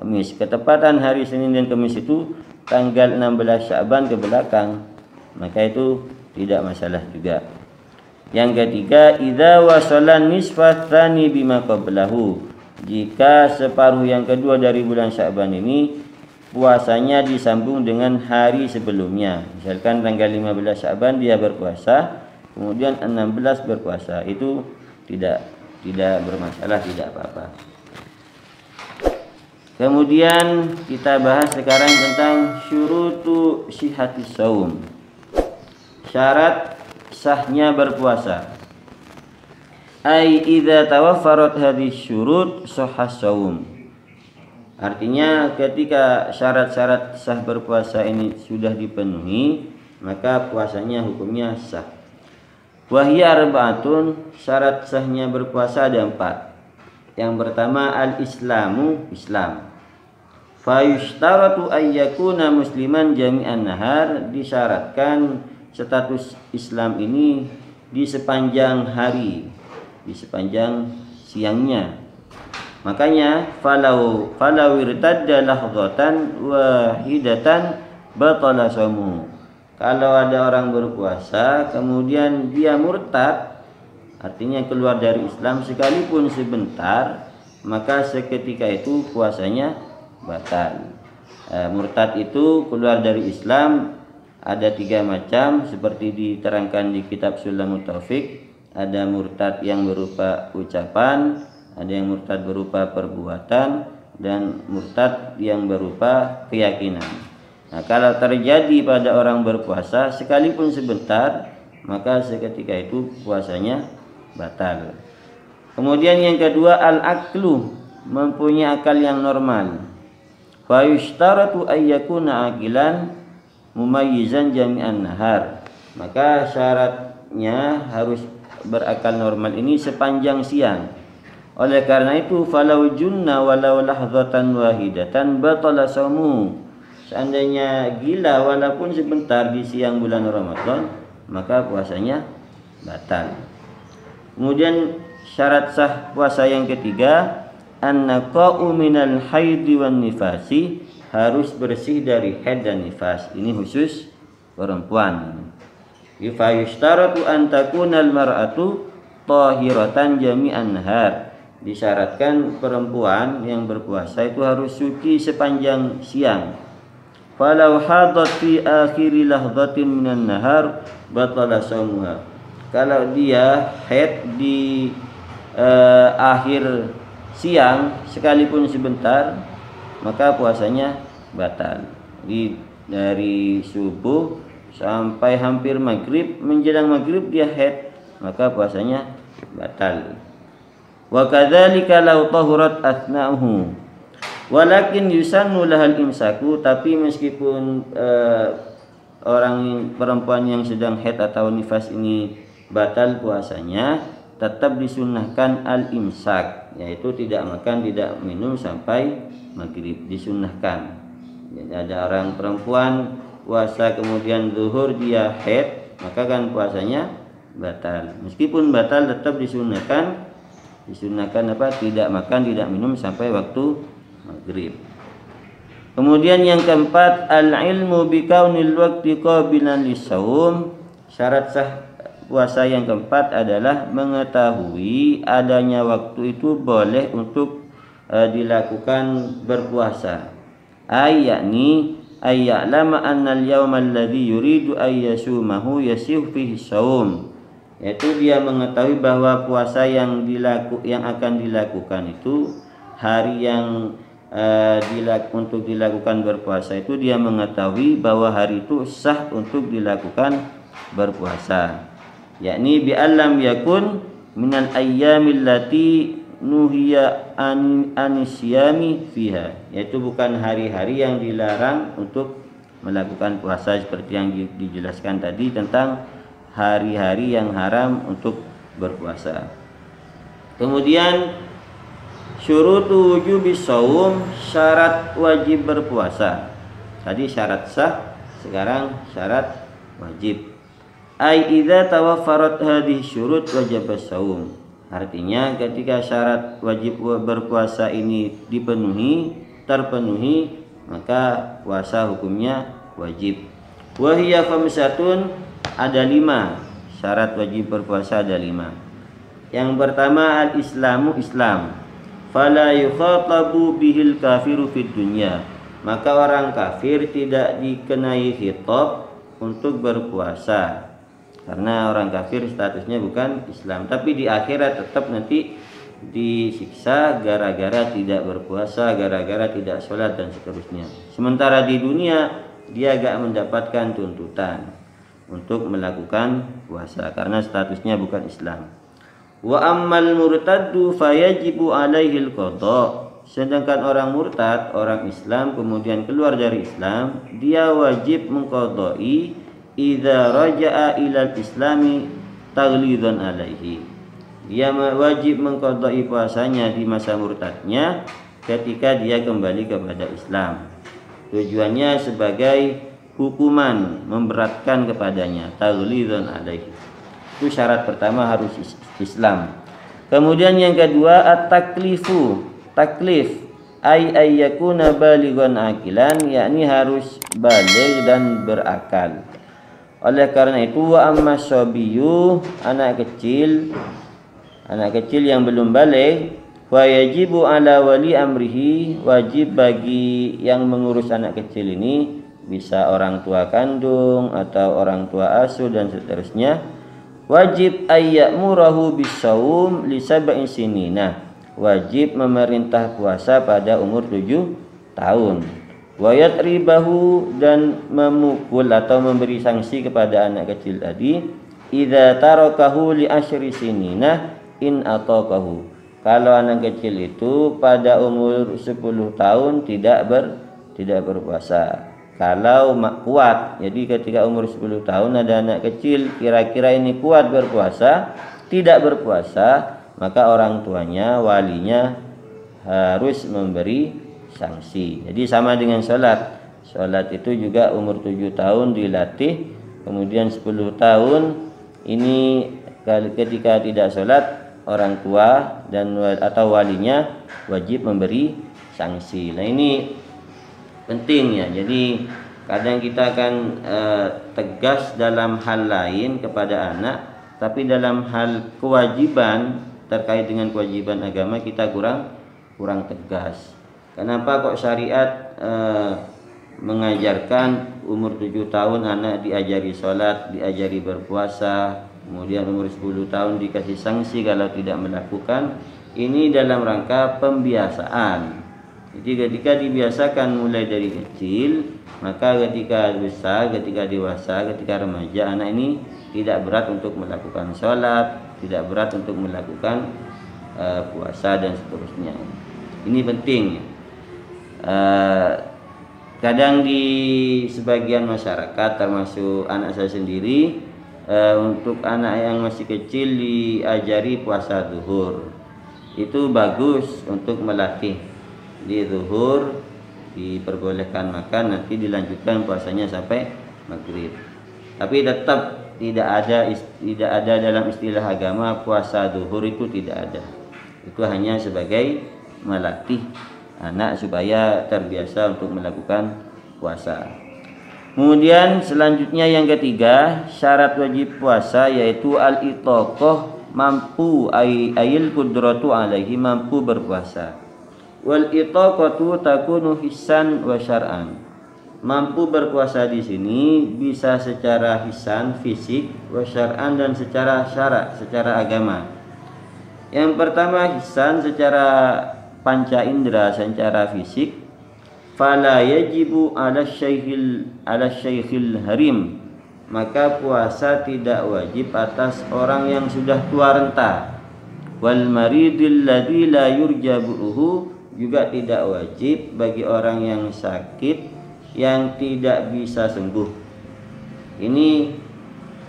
Kamis. Ketepatan hari Senin dan Kamis itu tanggal 16 Sya'ban ke belakang, maka itu tidak masalah juga. Yang ketiga, idza wasalan nisfa tsani bima qablahu. Jika separuh yang kedua dari bulan Sya'ban ini puasanya disambung dengan hari sebelumnya. Misalkan tanggal 15 Sya'ban dia berpuasa, kemudian 16 berpuasa, itu tidak bermasalah, tidak apa-apa. Kemudian kita bahas sekarang tentang syurutu sihhatis shaum. Syarat sahnya berpuasa. Ai idza tawaffarat hadhihi syurut shahhas shaum. Artinya ketika syarat-syarat sah berpuasa ini sudah dipenuhi, maka puasanya hukumnya sah. Wa hiya arba'atun, syarat sahnya berpuasa ada 4. Yang pertama al-islamu, Islam. Fa yushtaratu ayyakuna musliman jami'an nahar, disyaratkan status Islam ini di sepanjang hari, di sepanjang siangnya. Makanya falau irtadda lahdzatan wahidatan batala shaumuhu. Kalau ada orang berpuasa kemudian dia murtad, artinya keluar dari Islam sekalipun sebentar, maka seketika itu puasanya batal. Murtad itu keluar dari Islam ada 3 macam seperti diterangkan di kitab Sulamut Taufik. Ada murtad yang berupa ucapan, ada yang murtad berupa perbuatan, dan murtad yang berupa keyakinan. Nah, kalau terjadi pada orang berpuasa sekalipun sebentar, maka seketika itu puasanya batal. Kemudian yang kedua al-aqlu, mempunyai akal yang normal. Fa yushtaratu ayyakuna aqilan mumayyizan jami'an nahar. Maka syaratnya harus berakal normal ini sepanjang siang. Oleh karena itu falau junna walau lahdzatan wahidatan batala shaumuhu. Seandainya gila walaupun sebentar di siang bulan Ramadan, maka puasanya batal. Kemudian syarat sah puasa yang ketiga, an-naqa'u minal haidhi wan nifasi, harus bersih dari haid dan nifas. Ini khusus perempuan. Fa yushtaratu an takunal mar'atu tahiratan jami'an nahar. Disyaratkan perempuan yang berpuasa itu harus suci sepanjang siang. Falau hadat fi akhiri lahdatin minan nahar batala shaumuha. Kalau dia haid di akhir siang sekalipun sebentar, maka puasanya batal. Dari subuh sampai hampir maghrib, menjelang maghrib dia haid, maka puasanya batal. Wa kadzalika law tahurat athna'uhu. Walakin yusannu lahal imsaku, tapi meskipun orang perempuan yang sedang haid atau nifas ini batal puasanya, tetap disunnahkan al-imsak, yaitu tidak makan tidak minum sampai maghrib, disunnahkan. Jadi ada orang perempuan puasa kemudian zuhur dia haid, maka kan puasanya batal. Meskipun batal tetap disunnahkan apa? Tidak makan tidak minum sampai waktu maghrib. Kemudian yang keempat al-ilmu bi kaunil waqti qabilan lis-shaum. Syarat sah puasa yang keempat adalah mengetahui adanya waktu itu boleh untuk dilakukan berpuasa. Yakni ayya'lama anna al-yawma alladhi yuridu ayyasumahu yasih fihi shaum. Yaitu dia mengetahui bahwa puasa yang akan dilakukan itu hari yang untuk dilakukan berpuasa itu dia mengetahui bahwa hari itu sah untuk dilakukan berpuasa, yakni bi allam yakun minal ayyamil lati nuhiya anisyami fiha, yaitu bukan hari-hari yang dilarang untuk melakukan puasa seperti yang dijelaskan tadi tentang hari-hari yang haram untuk berpuasa. Kemudian syurutu wujubis shaum, syarat wajib berpuasa. Tadi syarat sah, sekarang syarat wajib. Ai idza tawaffarat hadhihi syurut wajibas shaum. Artinya ketika syarat wajib berpuasa ini dipenuhi, terpenuhi, maka puasa hukumnya wajib. Wa hiya khamsatun, ada 5 syarat wajib berpuasa, ada 5. Yang pertama al-islamu, Islam. Fala yukhatabu bihil kafiru fid dunya, maka orang kafir tidak dikenai khitab untuk berpuasa, karena orang kafir statusnya bukan Islam. Tapi di akhirat tetap nanti disiksa gara-gara tidak berpuasa, gara-gara tidak sholat dan seterusnya. Sementara di dunia dia gak mendapatkan tuntutan untuk melakukan puasa karena statusnya bukan Islam. Wa ammal murtaddu fayajibu alaihil qada, sedangkan orang murtad, orang Islam kemudian keluar dari Islam, dia wajib mengqadai idza raja'a ilal islami taghlidzan alaihi. Dia wajib mengqadai puasanya di masa murtadnya ketika dia kembali kepada Islam. Tujuannya sebagai hukuman, memberatkan kepadanya, taghlidzan alaihi. Itu syarat pertama, harus Islam. Kemudian yang kedua at-taklifu, taklif ay yakuna balighan akilan, yakni harus baligh dan berakal. Oleh karena itu wa amma sabiyu, anak kecil yang belum balik, wa yajibu ala wali amrihi, wajib bagi yang mengurus anak kecil ini, bisa orang tua kandung atau orang tua asuh dan seterusnya, wajib ayyamurahu bisawm li sab'in sinina, wajib memerintah puasa pada umur 7 tahun. Wa yatribahu, dan memukul atau memberi sanksi kepada anak kecil tadi, idza tarakahu li asyri sinina in ataqahu, kalau anak kecil itu pada umur 10 tahun tidak berpuasa. Kalau kuat, jadi ketika umur 10 tahun ada anak kecil kira-kira ini kuat berpuasa, tidak berpuasa, maka orang tuanya, walinya harus memberi sanksi. Jadi sama dengan sholat. Sholat itu juga umur 7 tahun dilatih, kemudian 10 tahun ini ketika tidak sholat, orang tua dan atau walinya wajib memberi sanksi. Nah ini penting ya. Jadi kadang kita akan tegas dalam hal lain kepada anak, tapi dalam hal kewajiban terkait dengan kewajiban agama kita kurang tegas. Kenapa kok syariat mengajarkan umur 7 tahun anak diajari sholat, diajari berpuasa, kemudian umur 10 tahun dikasih sanksi kalau tidak melakukan? Ini dalam rangka pembiasaan. Jadi ketika dibiasakan mulai dari kecil, maka ketika besar, ketika dewasa, ketika remaja, anak ini tidak berat untuk melakukan sholat, tidak berat untuk melakukan puasa dan seterusnya. Ini penting. Kadang di sebagian masyarakat, termasuk anak saya sendiri, untuk anak yang masih kecil diajari puasa zuhur. Itu bagus untuk melatih. Di zuhur diperbolehkan makan, nanti dilanjutkan puasanya sampai maghrib. Tapi tetap tidak ada dalam istilah agama puasa zuhur, itu tidak ada. Itu hanya sebagai melatih anak supaya terbiasa untuk melakukan puasa. Kemudian selanjutnya yang ketiga, syarat wajib puasa yaitu al-itaqah, mampu, ayil qudratu alaihi, mampu berpuasa. Wal itaqatu takunu hissan wa syar'an. Mampu berpuasa di sini bisa secara hissan, fisik, wa syar'an, dan secara syara', secara agama. Yang pertama hissan, secara panca indera, secara fisik. Fala yajibu ala syaikhil harim, maka puasa tidak wajib atas orang yang sudah tua renta. Wal maridil ladzi la yurja bu'uhu, juga tidak wajib bagi orang yang sakit yang tidak bisa sembuh. Ini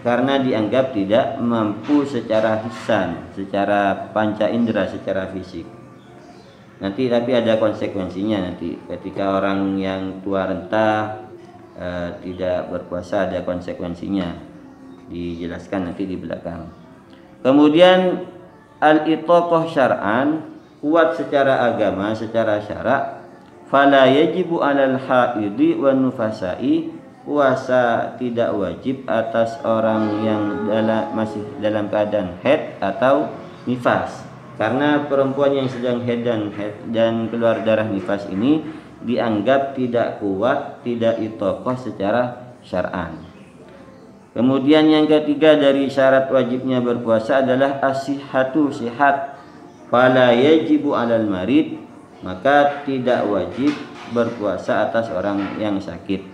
karena dianggap tidak mampu secara hissan, secara panca indera, secara fisik. Nanti tapi ada konsekuensinya nanti ketika orang yang tua renta tidak berpuasa, ada konsekuensinya, dijelaskan nanti di belakang. Kemudian al-itaqah syar'an, kuat secara agama, secara syarak. fala yajibu 'alal haidhi wan nufasai, puasa tidak wajib atas orang yang masih dalam keadaan haid atau nifas. Karena perempuan yang sedang haid dan keluar darah nifas ini dianggap tidak kuat, tidak itoqah secara syar'an. Kemudian yang ketiga dari syarat wajibnya berpuasa adalah as-sihhatu, sihat. Fala yajibu 'alal marid, maka tidak wajib berpuasa atas orang yang sakit.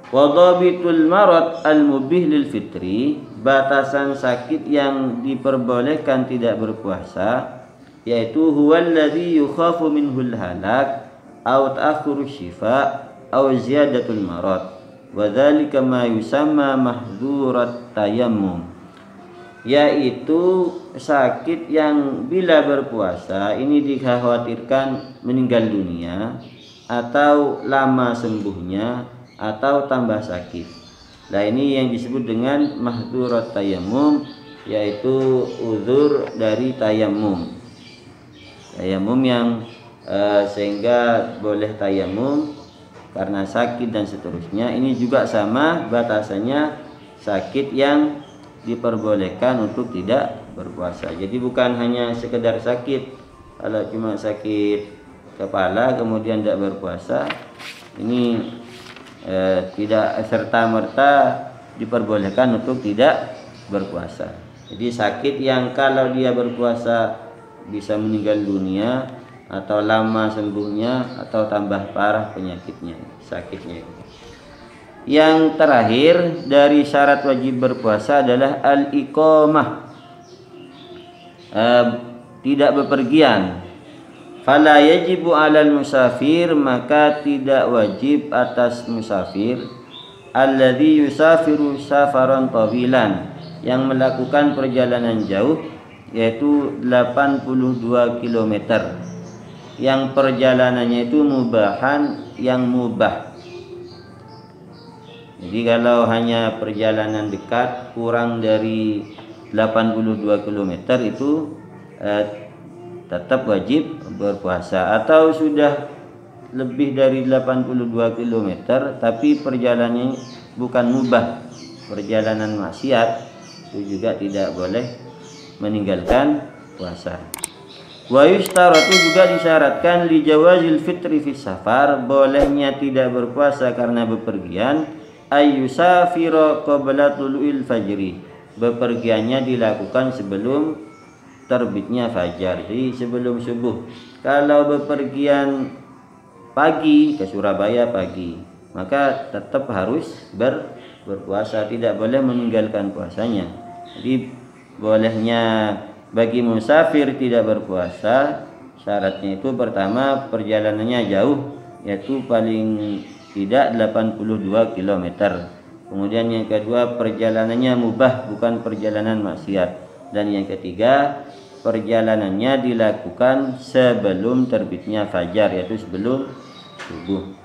Wa dhabitul marad al-mubih lil fitri, batasan sakit yang diperbolehkan tidak berpuasa yaitu huwallazi yukhafu minhul halak aw ta'akhkhuru syifa aw ziyadatul marad wa dzalika ma yusamma mahdzurat tayammum, yaitu sakit yang bila berpuasa ini dikhawatirkan meninggal dunia atau lama sembuhnya atau tambah sakit. Nah, ini yang disebut dengan mahdzurat tayammum, yaitu uzur dari tayammum. Tayammum yang sehingga boleh tayammum karena sakit dan seterusnya. Ini juga sama batasannya sakit yang diperbolehkan untuk tidak berpuasa. Jadi bukan hanya sekedar sakit. Kalau cuma sakit kepala kemudian tidak berpuasa, ini tidak serta-merta diperbolehkan untuk tidak berpuasa. Jadi sakit yang kalau dia berpuasa bisa meninggal dunia atau lama sembuhnya atau tambah parah penyakitnya, sakitnya. Yang terakhir dari syarat wajib berpuasa adalah al-iqamah, tidak bepergian. Fala yajibu 'alal musafir, maka tidak wajib atas musafir alladzi yusafiru safaran tawilan, yang melakukan perjalanan jauh yaitu 82 km, yang perjalanannya itu mubahan, yang mubah. Jadi kalau hanya perjalanan dekat kurang dari 82 km itu tetap wajib berpuasa. Atau sudah lebih dari 82 km tapi perjalanannya bukan mubah, perjalanan maksiat, itu juga tidak boleh meninggalkan puasa. Wa yustaratu, juga disyaratkan li jawazil fitri fi safar, bolehnya tidak berpuasa karena bepergian, ayyusafira qabla tulu'il fajri, bepergiannya dilakukan sebelum terbitnya fajar, jadi sebelum subuh. Kalau bepergian pagi ke Surabaya pagi, maka tetap harus berpuasa, tidak boleh meninggalkan puasanya. Jadi bolehnya bagi musafir tidak berpuasa, syaratnya itu pertama perjalanannya jauh, yaitu paling tidak 82 km. Kemudian yang kedua perjalanannya mubah, bukan perjalanan maksiat. Dan yang ketiga perjalanannya dilakukan sebelum terbitnya fajar, yaitu sebelum subuh.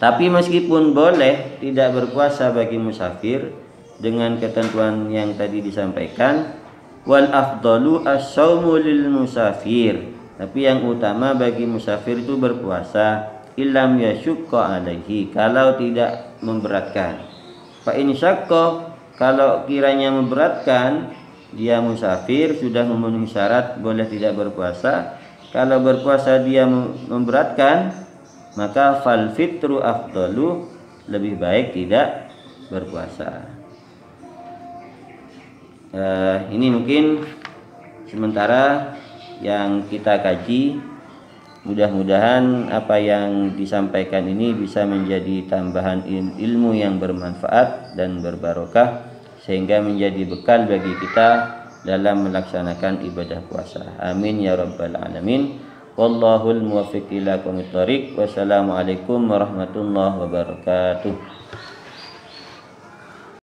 Tapi meskipun boleh tidak berpuasa bagi musafir dengan ketentuan yang tadi disampaikan, wal afdalu as-shaumu lil musafir, tapi yang utama bagi musafir itu berpuasa, illam yasyukka alaihi, kalau tidak memberatkan. Fa in syakka, kalau kiranya memberatkan, dia musafir sudah memenuhi syarat boleh tidak berpuasa. Kalau berpuasa dia memberatkan, maka fal fitru afdalu, lebih baik tidak berpuasa. Ini mungkin sementara yang kita kaji. Mudah-mudahan apa yang disampaikan ini bisa menjadi tambahan ilmu yang bermanfaat dan berbarokah, sehingga menjadi bekal bagi kita dalam melaksanakan ibadah puasa. Amin ya rabbal alamin. Wallahul muwaffiq ila aqwamit thoriq. Wassalamualaikum warahmatullahi wabarakatuh.